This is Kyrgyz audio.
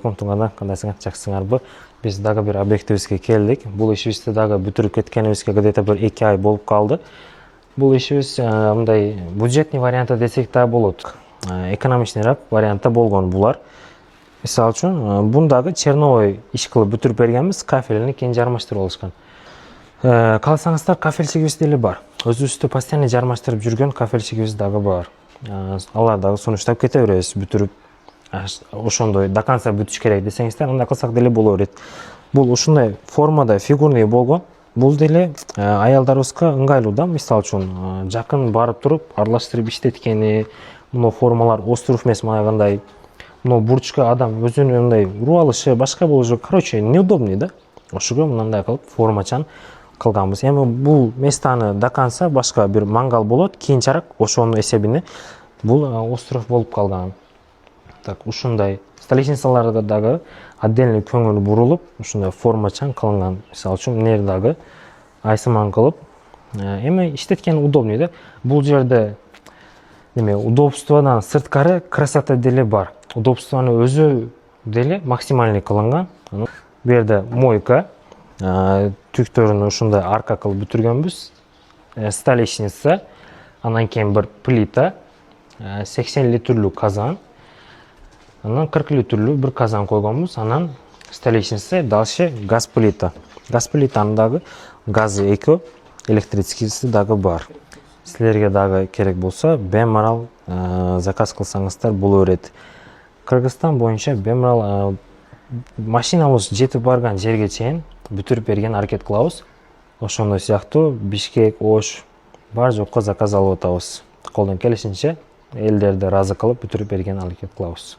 алейкум Туңада, кандайсыңар, жакшысыңарбы? Биз дагы бир объектибизге келдик. Бул ишибизди дагы бүтүрүп кеткенибизге где-то бир 2 ай болуп калды. Бул ишибиз мындай бюджетный варианты десек да болот. Экономичныйраак вариантта болгон булар. Мисалы үчүн, бундагы черновой иш кылып бүтүрүп бергенбиз, кафелини кийин жармаштырып алышкан. Кааласаңыздар, кафельчигибиз деле бар. Өзүбүздү постоянно жармаштырып жүргөн кафельчигибиз дагы бар. Алар дагы сунуштап кете беребиз, бүтүрүп ошондой до конца бүтүш керек десеңиздер, андай кылсак деле боло берет. Бул ушундай формада фигурный болгон. Бул деле аялдарыбызга ыңгайлуу да, мисалы үчүн жакын барып туруп аралаштырып иштеткени, мына формалар оструф эмес, кандай мына бурчка адам өзүнүн мындай уруп алышы, башка болушу, короче, неудобный да. Ошого мындай кылып формачан кылганбыз. Эми бул местаны до конца башка бир мангал болот, кийинчерээк ошонун эсебине бул остров болуп калган. Так, ушундай столешницаларга дагы отдельный көңүл бурулуп, ушундай формачан кылынган. Мисалы үчүн нер дагы айсыман кылып, эми иштеткен удобный да. Бул жерде неме удобстводан сырткары красота деле бар. Удобствону өзү деле максимальный кылынган. Бу жерде мойка, түктөрүн ушундай арка кылып бүтүргөнбүз. Столешница, анан кийин бир плита, 80 литрлүү казан, анан 40 литрлүү бир казан койгонбуз. Анан столешница, дальше газ плита. Газ плитанын дагы газы эки, электрическийси дагы бар. Силерге дагы керек болсо, бемарал заказ кылсаңыздар боло берет. Кыргызстан боюнча бемарал машинабыз жетип барган жерге чейин бүтүрүп берген аракет кылабыз. Ошондой сыяктуу Бишкек, Ош бар жокко заказ алып атабыз. Колдон келишинче элдерди ыраазы кылып бүтүрүп берген аракет кылабыз.